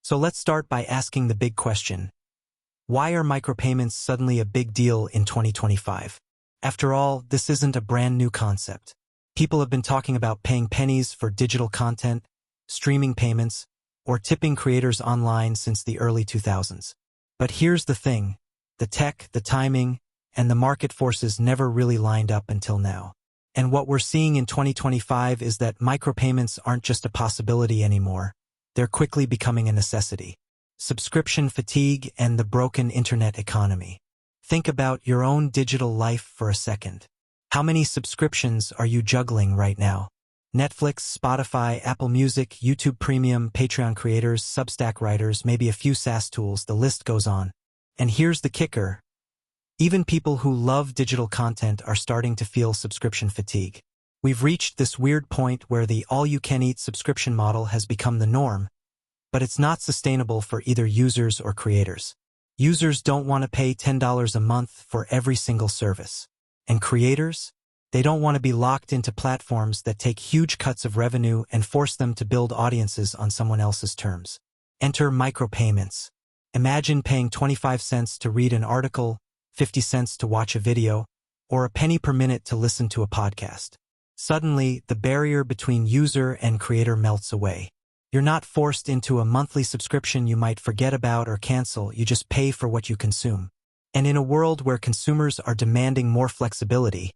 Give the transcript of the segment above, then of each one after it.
So let's start by asking the big question. Why are micropayments suddenly a big deal in 2025? After all, this isn't a brand new concept. People have been talking about paying pennies for digital content, streaming payments, or tipping creators online since the early 2000s. But here's the thing. The tech, the timing, and the market forces never really lined up until now. And what we're seeing in 2025 is that micropayments aren't just a possibility anymore. They're quickly becoming a necessity. Subscription fatigue and the broken internet economy. Think about your own digital life for a second. How many subscriptions are you juggling right now? Netflix, Spotify, Apple Music, YouTube Premium, Patreon creators, Substack writers, maybe a few SaaS tools, the list goes on. And here's the kicker. Even people who love digital content are starting to feel subscription fatigue. We've reached this weird point where the all-you-can-eat subscription model has become the norm, but it's not sustainable for either users or creators. Users don't want to pay $10 a month for every single service. And creators? They don't want to be locked into platforms that take huge cuts of revenue and force them to build audiences on someone else's terms. Enter micropayments. Imagine paying 25 cents to read an article, 50 cents to watch a video, or a penny per minute to listen to a podcast. Suddenly, the barrier between user and creator melts away. You're not forced into a monthly subscription you might forget about or cancel, you just pay for what you consume. And in a world where consumers are demanding more flexibility,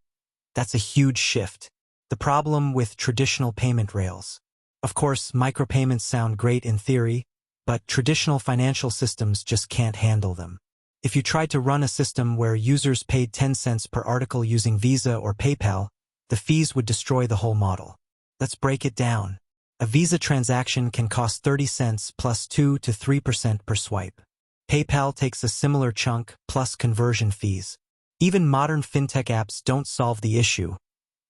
that's a huge shift. The problem with traditional payment rails. Of course, micropayments sound great in theory, but traditional financial systems just can't handle them. If you tried to run a system where users paid 10 cents per article using Visa or PayPal, the fees would destroy the whole model. Let's break it down. A Visa transaction can cost 30 cents plus 2 to 3% per swipe. PayPal takes a similar chunk plus conversion fees. Even modern fintech apps don't solve the issue.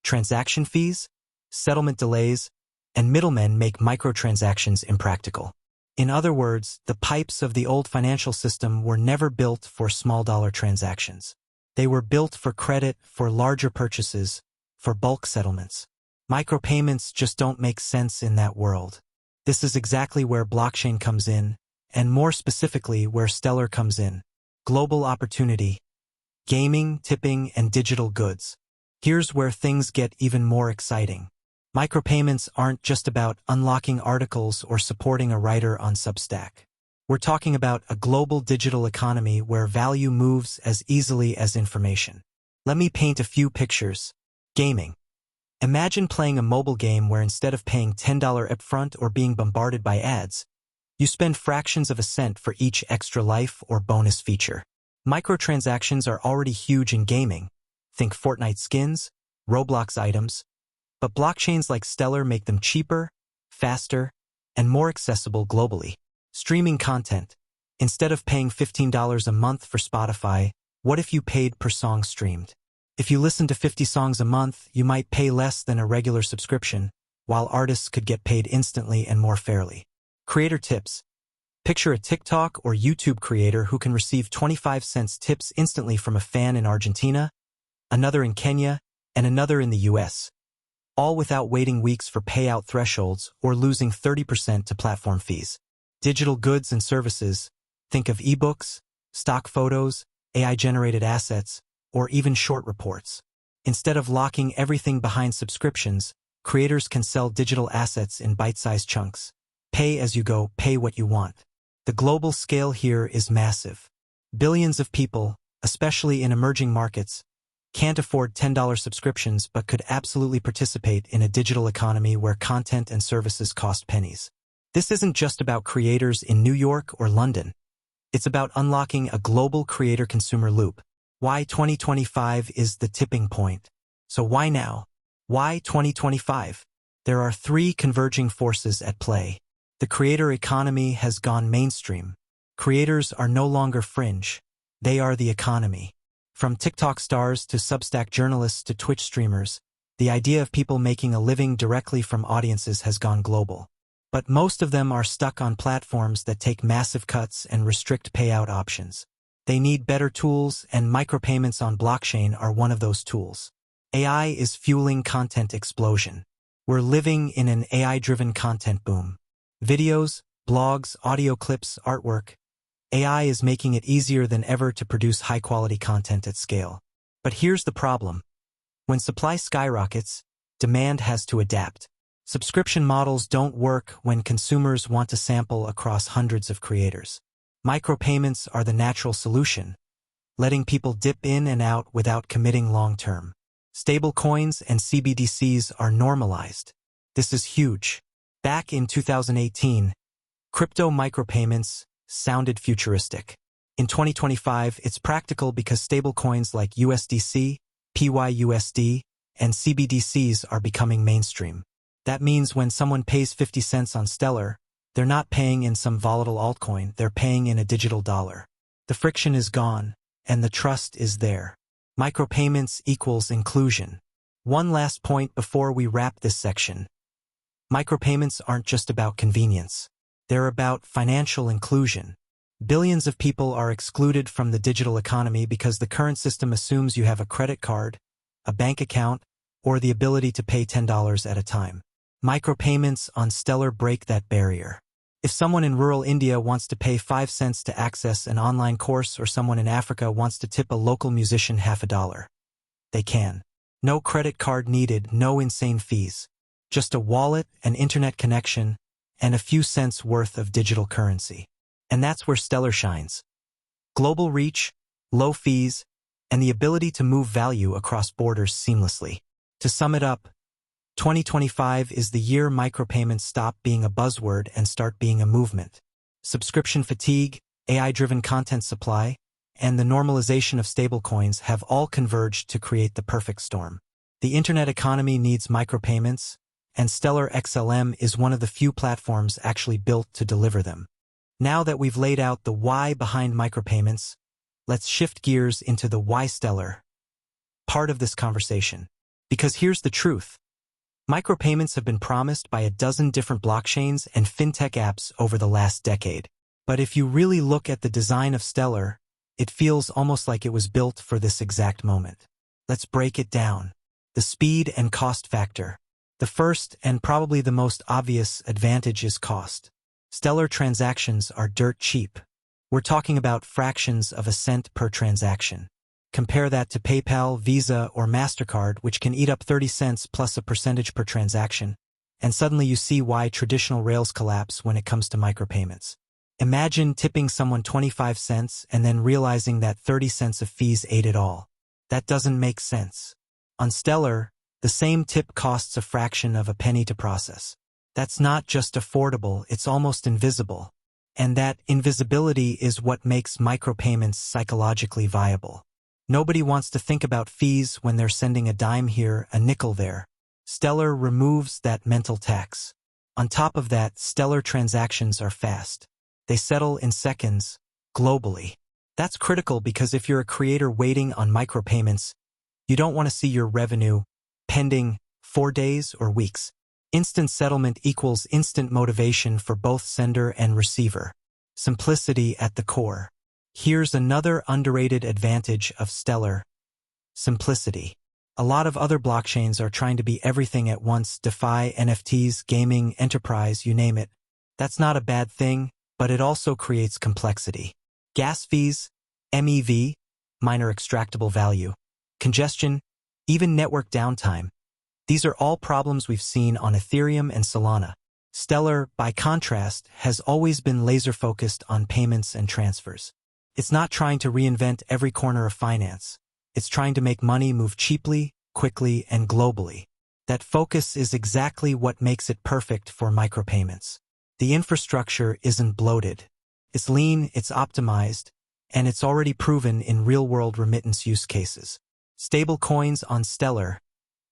Transaction fees, settlement delays, and middlemen make microtransactions impractical. In other words, the pipes of the old financial system were never built for small-dollar transactions. They were built for credit, for larger purchases, for bulk settlements. Micropayments just don't make sense in that world. This is exactly where blockchain comes in, and more specifically where Stellar comes in. Global opportunity. Gaming, tipping, and digital goods. Here's where things get even more exciting. Micropayments aren't just about unlocking articles or supporting a writer on Substack. We're talking about a global digital economy where value moves as easily as information. Let me paint a few pictures. Gaming. Imagine playing a mobile game where instead of paying $10 upfront or being bombarded by ads, you spend fractions of a cent for each extra life or bonus feature. Microtransactions are already huge in gaming. Think Fortnite skins, Roblox items, but blockchains like Stellar make them cheaper, faster, and more accessible globally. Streaming content. Instead of paying $15 a month for Spotify, what if you paid per song streamed? If you listen to 50 songs a month, you might pay less than a regular subscription, while artists could get paid instantly and more fairly. Creator tips. Picture a TikTok or YouTube creator who can receive 25 cents tips instantly from a fan in Argentina, another in Kenya, and another in the US. All without waiting weeks for payout thresholds or losing 30% to platform fees. Digital goods and services. Think of ebooks, stock photos, AI-generated assets, or even short reports. Instead of locking everything behind subscriptions, creators can sell digital assets in bite-sized chunks. Pay as you go, pay what you want. The global scale here is massive. Billions of people, especially in emerging markets, can't afford $10 subscriptions but could absolutely participate in a digital economy where content and services cost pennies. This isn't just about creators in New York or London. It's about unlocking a global creator-consumer loop. Why 2025 is the tipping point. So why now? Why 2025? There are three converging forces at play. The creator economy has gone mainstream. Creators are no longer fringe. They are the economy. From TikTok stars to Substack journalists to Twitch streamers, the idea of people making a living directly from audiences has gone global. But most of them are stuck on platforms that take massive cuts and restrict payout options. They need better tools, and micropayments on blockchain are one of those tools. AI is fueling content explosion. We're living in an AI-driven content boom. Videos, blogs, audio clips, artwork. AI is making it easier than ever to produce high-quality content at scale. But here's the problem. When supply skyrockets, demand has to adapt. Subscription models don't work when consumers want to sample across hundreds of creators. Micropayments are the natural solution, letting people dip in and out without committing long-term. Stablecoins and CBDCs are normalized. This is huge. Back in 2018, crypto micropayments sounded futuristic. In 2025, it's practical because stablecoins like USDC, PYUSD, and CBDCs are becoming mainstream. That means when someone pays 50 cents on Stellar, they're not paying in some volatile altcoin, they're paying in a digital dollar. The friction is gone, and the trust is there. Micropayments equals inclusion. One last point before we wrap this section. Micropayments aren't just about convenience. They're about financial inclusion. Billions of people are excluded from the digital economy because the current system assumes you have a credit card, a bank account, or the ability to pay $10 at a time. Micropayments on Stellar break that barrier. If someone in rural India wants to pay 5 cents to access an online course or someone in Africa wants to tip a local musician $50, they can. No credit card needed, no insane fees. Just a wallet, an internet connection, and a few cents worth of digital currency. And that's where Stellar shines. Global reach, low fees, and the ability to move value across borders seamlessly. To sum it up, 2025 is the year micropayments stop being a buzzword and start being a movement. Subscription fatigue, AI-driven content supply, and the normalization of stablecoins have all converged to create the perfect storm. The internet economy needs micropayments, and Stellar XLM is one of the few platforms actually built to deliver them. Now that we've laid out the why behind micropayments, let's shift gears into the why Stellar part of this conversation. Because here's the truth. Micropayments have been promised by a dozen different blockchains and fintech apps over the last decade. But if you really look at the design of Stellar, it feels almost like it was built for this exact moment. Let's break it down. The speed and cost factor. The first and probably the most obvious advantage is cost. Stellar transactions are dirt cheap. We're talking about fractions of a cent per transaction. Compare that to PayPal, Visa, or MasterCard, which can eat up 30 cents plus a percentage per transaction, and suddenly you see why traditional rails collapse when it comes to micropayments. Imagine tipping someone 25 cents and then realizing that 30 cents of fees ate it all. That doesn't make sense. On Stellar, the same tip costs a fraction of a penny to process. That's not just affordable, it's almost invisible. And that invisibility is what makes micropayments psychologically viable. Nobody wants to think about fees when they're sending a dime here, a nickel there. Stellar removes that mental tax. On top of that, Stellar transactions are fast. They settle in seconds, globally. That's critical because if you're a creator waiting on micropayments, you don't want to see your revenue pending 4 days or weeks. Instant settlement equals instant motivation for both sender and receiver. Simplicity at the core. Here's another underrated advantage of Stellar. Simplicity. A lot of other blockchains are trying to be everything at once: DeFi, NFTs, gaming, enterprise, you name it. That's not a bad thing, but it also creates complexity. Gas fees, MEV, minor extractable value, congestion, even network downtime. These are all problems we've seen on Ethereum and Solana. Stellar, by contrast, has always been laser-focused on payments and transfers. It's not trying to reinvent every corner of finance. It's trying to make money move cheaply, quickly, and globally. That focus is exactly what makes it perfect for micropayments. The infrastructure isn't bloated. It's lean, it's optimized, and it's already proven in real-world remittance use cases. Stablecoins on Stellar,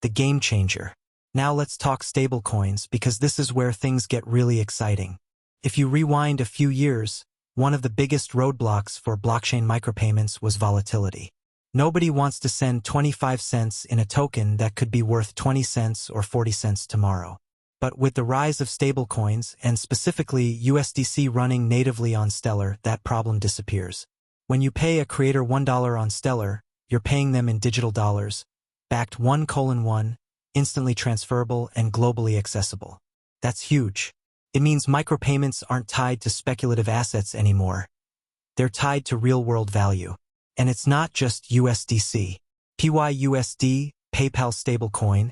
the game changer. Now let's talk stablecoins because this is where things get really exciting. If you rewind a few years, one of the biggest roadblocks for blockchain micropayments was volatility. Nobody wants to send 25 cents in a token that could be worth 20 cents or 40 cents tomorrow. But with the rise of stablecoins, and specifically USDC running natively on Stellar, that problem disappears. When you pay a creator $1 on Stellar, you're paying them in digital dollars, backed 1:1, instantly transferable and globally accessible. That's huge. It means micropayments aren't tied to speculative assets anymore. They're tied to real-world value. And it's not just USDC. PYUSD, PayPal stablecoin,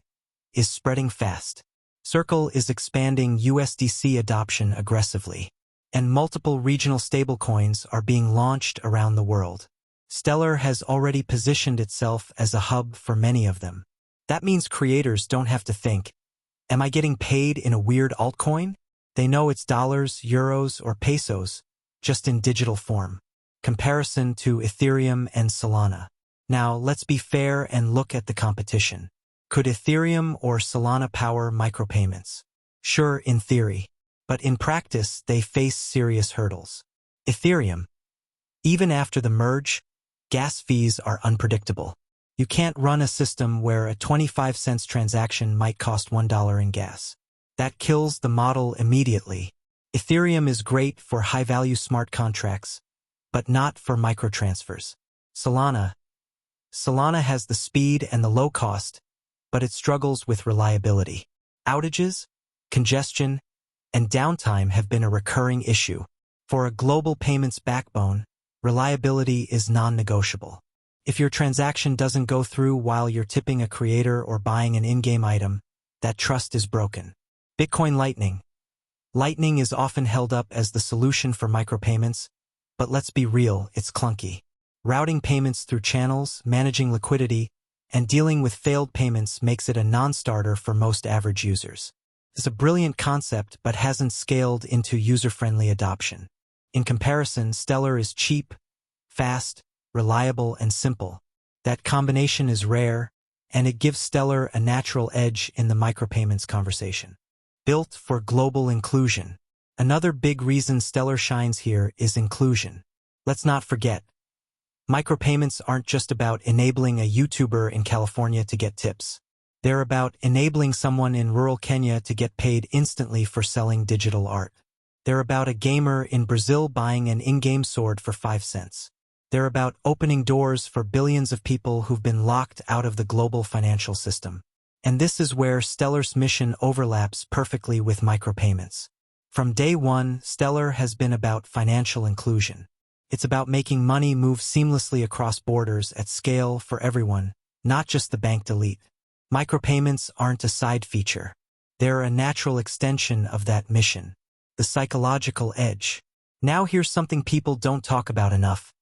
is spreading fast. Circle is expanding USDC adoption aggressively. And multiple regional stablecoins are being launched around the world. Stellar has already positioned itself as a hub for many of them. That means creators don't have to think, am I getting paid in a weird altcoin? They know it's dollars, euros, or pesos, just in digital form. Comparison to Ethereum and Solana. Now, let's be fair and look at the competition. Could Ethereum or Solana power micropayments? Sure, in theory. But in practice, they face serious hurdles. Ethereum. Even after the merge, gas fees are unpredictable. You can't run a system where a 25-cent transaction might cost $1 in gas. That kills the model immediately. Ethereum is great for high-value smart contracts, but not for microtransfers. Solana has the speed and the low cost, but it struggles with reliability. Outages, congestion, and downtime have been a recurring issue. For a global payments backbone, reliability is non-negotiable. If your transaction doesn't go through while you're tipping a creator or buying an in-game item, that trust is broken. Bitcoin Lightning. Lightning is often held up as the solution for micropayments, but let's be real, it's clunky. Routing payments through channels, managing liquidity, and dealing with failed payments makes it a non-starter for most average users. It's a brilliant concept but hasn't scaled into user-friendly adoption. In comparison, Stellar is cheap, fast, reliable, and simple. That combination is rare, and it gives Stellar a natural edge in the micropayments conversation. Built for global inclusion. Another big reason Stellar shines here is inclusion. Let's not forget, micropayments aren't just about enabling a YouTuber in California to get tips. They're about enabling someone in rural Kenya to get paid instantly for selling digital art. They're about a gamer in Brazil buying an in-game sword for 5 cents. They're about opening doors for billions of people who've been locked out of the global financial system. And this is where Stellar's mission overlaps perfectly with micropayments. From day one, Stellar has been about financial inclusion. It's about making money move seamlessly across borders at scale for everyone, not just the banked elite. Micropayments aren't a side feature. They're a natural extension of that mission. The psychological edge. Now here's something people don't talk about enough.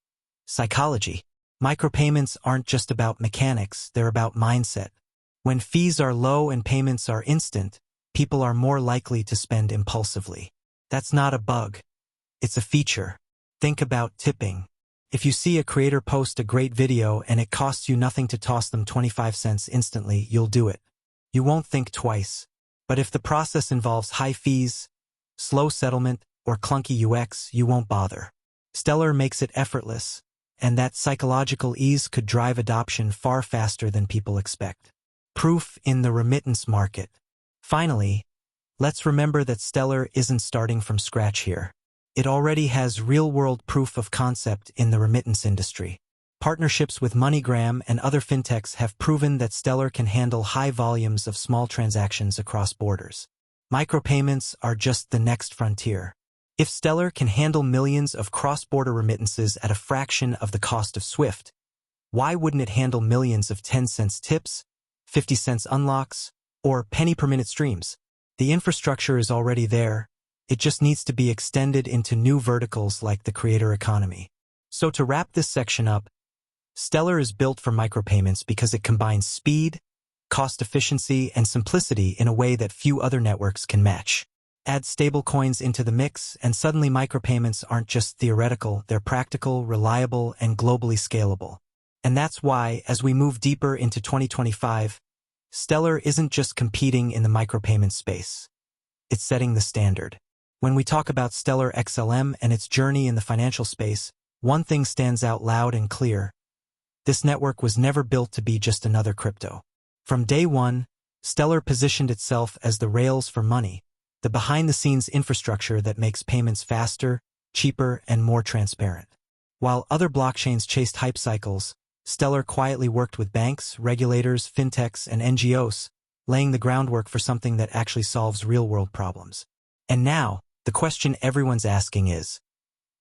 Psychology. Micropayments aren't just about mechanics, they're about mindset. When fees are low and payments are instant, people are more likely to spend impulsively. That's not a bug. It's a feature. Think about tipping. If you see a creator post a great video and it costs you nothing to toss them 25 cents instantly, you'll do it. You won't think twice. But if the process involves high fees, slow settlement, or clunky UX, you won't bother. Stellar makes it effortless, and that psychological ease could drive adoption far faster than people expect. Proof in the remittance market. Finally, let's remember that Stellar isn't starting from scratch here. It already has real-world proof of concept in the remittance industry. Partnerships with MoneyGram and other fintechs have proven that Stellar can handle high volumes of small transactions across borders. Micropayments are just the next frontier. If Stellar can handle millions of cross-border remittances at a fraction of the cost of SWIFT, why wouldn't it handle millions of 10-cent tips, 50-cent unlocks, or penny-per-minute streams? The infrastructure is already there. It just needs to be extended into new verticals like the creator economy. So to wrap this section up, Stellar is built for micropayments because it combines speed, cost efficiency, and simplicity in a way that few other networks can match. Add stablecoins into the mix, and suddenly micropayments aren't just theoretical, they're practical, reliable, and globally scalable. And that's why, as we move deeper into 2025, Stellar isn't just competing in the micropayment space. It's setting the standard. When we talk about Stellar XLM and its journey in the financial space, one thing stands out loud and clear. This network was never built to be just another crypto. From day one, Stellar positioned itself as the rails for money, the behind-the-scenes infrastructure that makes payments faster, cheaper, and more transparent. While other blockchains chased hype cycles, Stellar quietly worked with banks, regulators, fintechs, and NGOs, laying the groundwork for something that actually solves real-world problems. And now, the question everyone's asking is,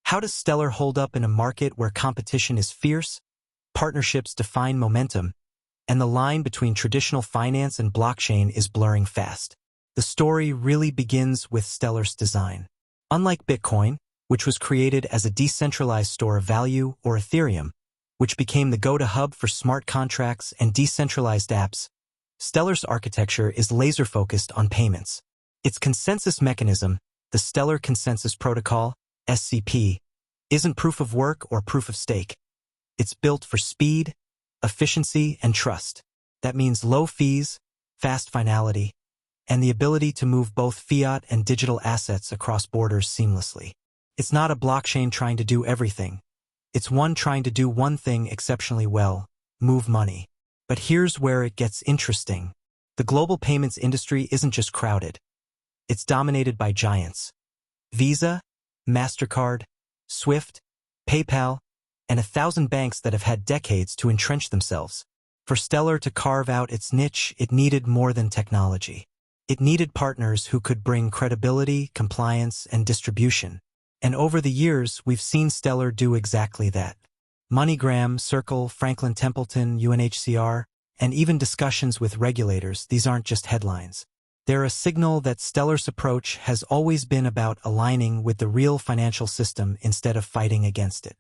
how does Stellar hold up in a market where competition is fierce, partnerships define momentum, and the line between traditional finance and blockchain is blurring fast? The story really begins with Stellar's design. Unlike Bitcoin, which was created as a decentralized store of value, or Ethereum, which became the go-to hub for smart contracts and decentralized apps, Stellar's architecture is laser-focused on payments. Its consensus mechanism, the Stellar Consensus Protocol, SCP, isn't proof of work or proof of stake. It's built for speed, efficiency, and trust. That means low fees, fast finality, and the ability to move both fiat and digital assets across borders seamlessly. It's not a blockchain trying to do everything. It's one trying to do one thing exceptionally well: move money. But here's where it gets interesting. The global payments industry isn't just crowded. It's dominated by giants: Visa, MasterCard, Swift, PayPal, and 1,000 banks that have had decades to entrench themselves. For Stellar to carve out its niche, it needed more than technology. It needed partners who could bring credibility, compliance, and distribution. And over the years, we've seen Stellar do exactly that. MoneyGram, Circle, Franklin Templeton, UNHCR, and even discussions with regulators, these aren't just headlines. They're a signal that Stellar's approach has always been about aligning with the real financial system instead of fighting against it.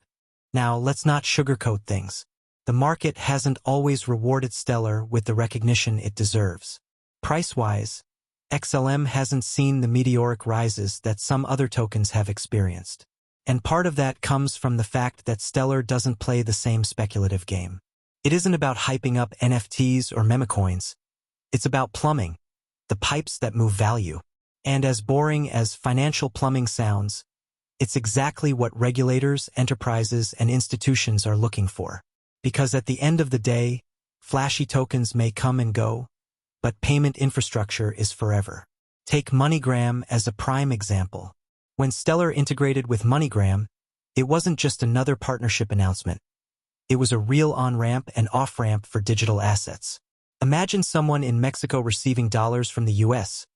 Now, let's not sugarcoat things. The market hasn't always rewarded Stellar with the recognition it deserves. Price-wise, XLM hasn't seen the meteoric rises that some other tokens have experienced. And part of that comes from the fact that Stellar doesn't play the same speculative game. It isn't about hyping up NFTs or memecoins. It's about plumbing, the pipes that move value. And as boring as financial plumbing sounds, it's exactly what regulators, enterprises, and institutions are looking for. Because at the end of the day, flashy tokens may come and go, but payment infrastructure is forever. Take MoneyGram as a prime example. When Stellar integrated with MoneyGram, it wasn't just another partnership announcement. It was a real on-ramp and off-ramp for digital assets. Imagine someone in Mexico receiving dollars from the US,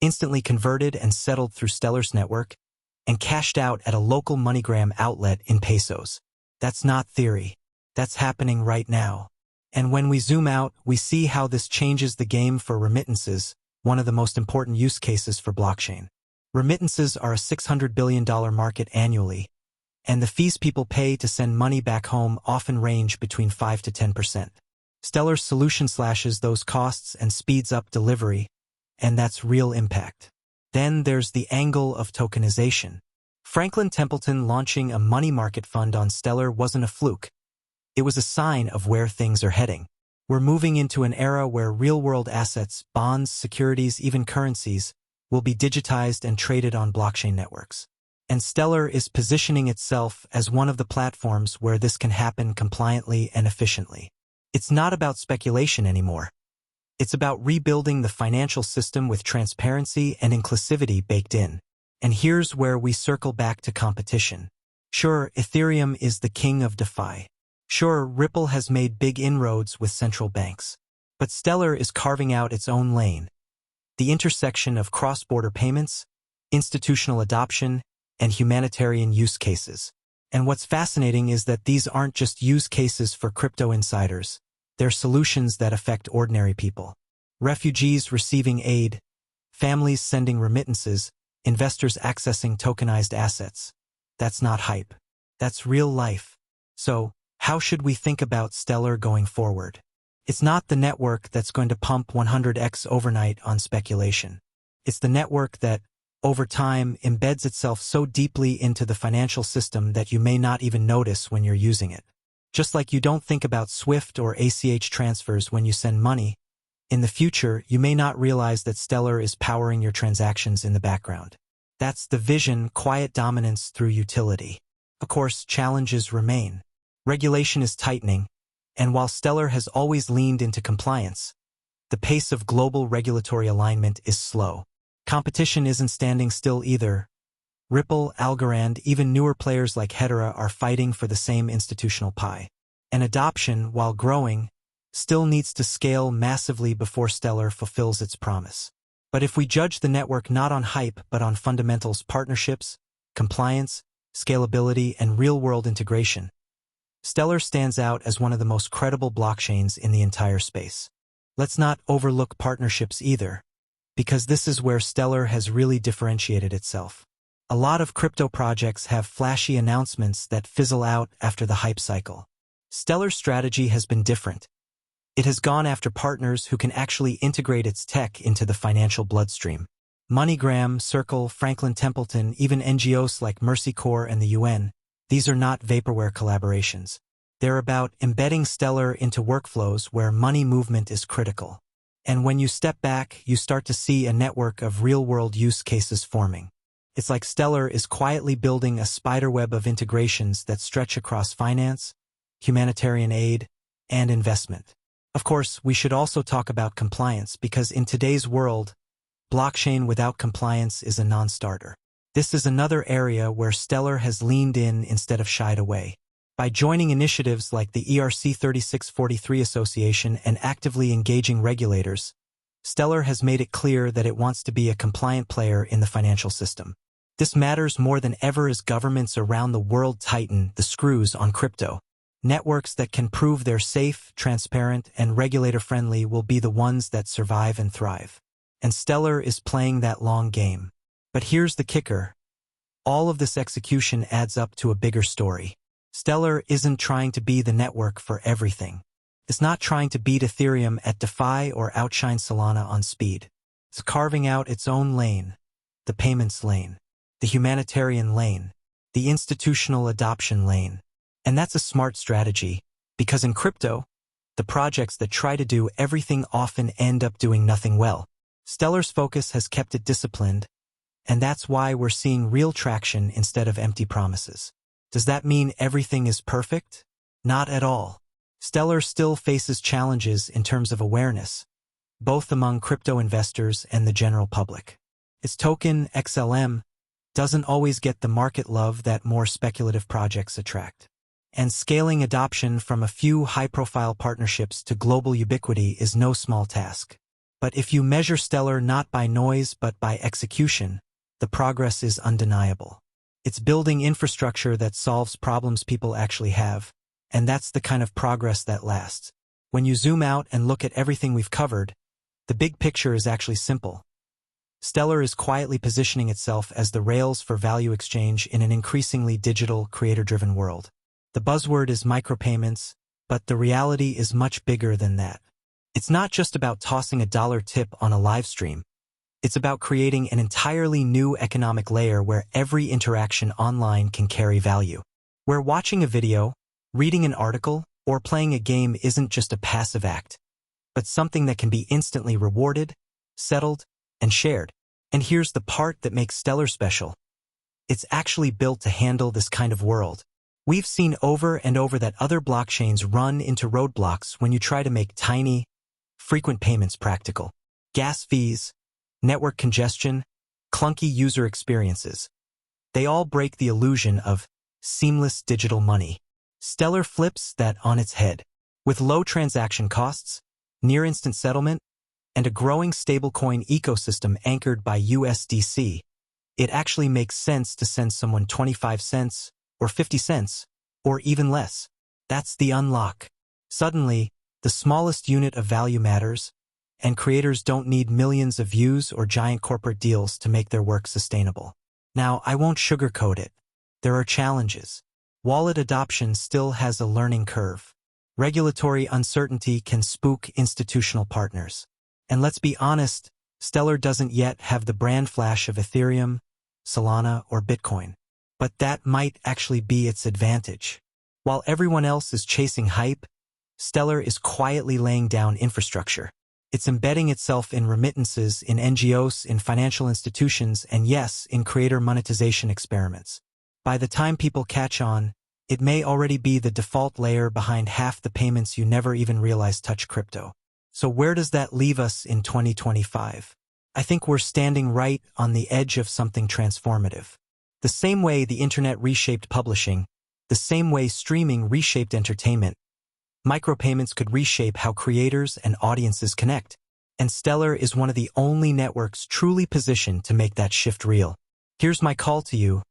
instantly converted and settled through Stellar's network, and cashed out at a local MoneyGram outlet in pesos. That's not theory. That's happening right now. And when we zoom out, we see how this changes the game for remittances, one of the most important use cases for blockchain. Remittances are a $600 billion market annually, and the fees people pay to send money back home often range between 5 to 10%. Stellar's solution slashes those costs and speeds up delivery, and that's real impact. Then there's the angle of tokenization. Franklin Templeton launching a money market fund on Stellar wasn't a fluke. It was a sign of where things are heading. We're moving into an era where real-world assets, bonds, securities, even currencies, will be digitized and traded on blockchain networks. And Stellar is positioning itself as one of the platforms where this can happen compliantly and efficiently. It's not about speculation anymore. It's about rebuilding the financial system with transparency and inclusivity baked in. And here's where we circle back to competition. Sure, Ethereum is the king of DeFi. Sure, Ripple has made big inroads with central banks. But Stellar is carving out its own lane. The intersection of cross-border payments, institutional adoption, and humanitarian use cases. And what's fascinating is that these aren't just use cases for crypto insiders. They're solutions that affect ordinary people. Refugees receiving aid, families sending remittances, investors accessing tokenized assets. That's not hype. That's real life. So, how should we think about Stellar going forward? It's not the network that's going to pump 100x overnight on speculation. It's the network that, over time, embeds itself so deeply into the financial system that you may not even notice when you're using it. Just like you don't think about Swift or ACH transfers when you send money, in the future, you may not realize that Stellar is powering your transactions in the background. That's the vision: quiet dominance through utility. Of course, challenges remain. Regulation is tightening, and while Stellar has always leaned into compliance, the pace of global regulatory alignment is slow. Competition isn't standing still either. Ripple, Algorand, even newer players like Hedera are fighting for the same institutional pie. And adoption, while growing, still needs to scale massively before Stellar fulfills its promise. But if we judge the network not on hype but on fundamentals, partnerships, compliance, scalability, and real-world integration, Stellar stands out as one of the most credible blockchains in the entire space. Let's not overlook partnerships either, because this is where Stellar has really differentiated itself. A lot of crypto projects have flashy announcements that fizzle out after the hype cycle. Stellar's strategy has been different. It has gone after partners who can actually integrate its tech into the financial bloodstream. MoneyGram, Circle, Franklin Templeton, even NGOs like Mercy Corps and the UN, these are not vaporware collaborations. They're about embedding Stellar into workflows where money movement is critical. And when you step back, you start to see a network of real-world use cases forming. It's like Stellar is quietly building a spiderweb of integrations that stretch across finance, humanitarian aid, and investment. Of course, we should also talk about compliance because in today's world, blockchain without compliance is a non-starter. This is another area where Stellar has leaned in instead of shied away. By joining initiatives like the ERC 3643 Association and actively engaging regulators, Stellar has made it clear that it wants to be a compliant player in the financial system. This matters more than ever as governments around the world tighten the screws on crypto. Networks that can prove they're safe, transparent, and regulator-friendly will be the ones that survive and thrive. And Stellar is playing that long game. But here's the kicker. All of this execution adds up to a bigger story. Stellar isn't trying to be the network for everything. It's not trying to beat Ethereum at DeFi or outshine Solana on speed. It's carving out its own lane, the payments lane, the humanitarian lane, the institutional adoption lane. And that's a smart strategy, because in crypto, the projects that try to do everything often end up doing nothing well. Stellar's focus has kept it disciplined, and that's why we're seeing real traction instead of empty promises. Does that mean everything is perfect? Not at all. Stellar still faces challenges in terms of awareness, both among crypto investors and the general public. Its token, XLM, doesn't always get the market love that more speculative projects attract. And scaling adoption from a few high-profile partnerships to global ubiquity is no small task. But if you measure Stellar not by noise but by execution, the progress is undeniable. It's building infrastructure that solves problems people actually have, and that's the kind of progress that lasts. When you zoom out and look at everything we've covered, the big picture is actually simple. Stellar is quietly positioning itself as the rails for value exchange in an increasingly digital, creator-driven world. The buzzword is micropayments, but the reality is much bigger than that. It's not just about tossing a dollar tip on a live stream. It's about creating an entirely new economic layer where every interaction online can carry value. Where watching a video, reading an article, or playing a game isn't just a passive act, but something that can be instantly rewarded, settled, and shared. And here's the part that makes Stellar special. It's actually built to handle this kind of world. We've seen over and over that other blockchains run into roadblocks when you try to make tiny, frequent payments practical. Gas fees, network congestion, clunky user experiences. They all break the illusion of seamless digital money. Stellar flips that on its head. With low transaction costs, near-instant settlement, and a growing stablecoin ecosystem anchored by USDC, it actually makes sense to send someone 25 cents or 50 cents, or even less. That's the unlock. Suddenly, the smallest unit of value matters, and creators don't need millions of views or giant corporate deals to make their work sustainable. Now, I won't sugarcoat it. There are challenges. Wallet adoption still has a learning curve. Regulatory uncertainty can spook institutional partners. And let's be honest, Stellar doesn't yet have the brand flash of Ethereum, Solana, or Bitcoin. But that might actually be its advantage. While everyone else is chasing hype, Stellar is quietly laying down infrastructure. It's embedding itself in remittances, in NGOs, in financial institutions, and yes, in creator monetization experiments. By the time people catch on, it may already be the default layer behind half the payments you never even realized touch crypto. So where does that leave us in 2025? I think we're standing right on the edge of something transformative. The same way the internet reshaped publishing, the same way streaming reshaped entertainment, micropayments could reshape how creators and audiences connect. And Stellar is one of the only networks truly positioned to make that shift real. Here's my call to you.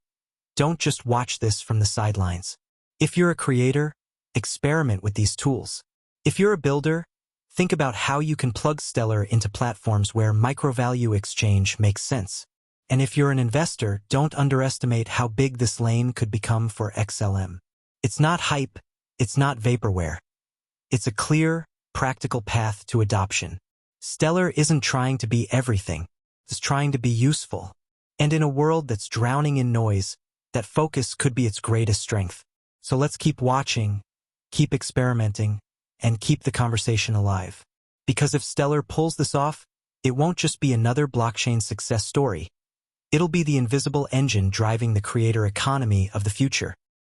Don't just watch this from the sidelines. If you're a creator, experiment with these tools. If you're a builder, think about how you can plug Stellar into platforms where micro-value exchange makes sense. And if you're an investor, don't underestimate how big this lane could become for XLM. It's not hype, it's not vaporware. It's a clear, practical path to adoption. Stellar isn't trying to be everything, it's trying to be useful. And in a world that's drowning in noise, that focus could be its greatest strength. So let's keep watching, keep experimenting, and keep the conversation alive. Because if Stellar pulls this off, it won't just be another blockchain success story. It'll be the invisible engine driving the creator economy of the future.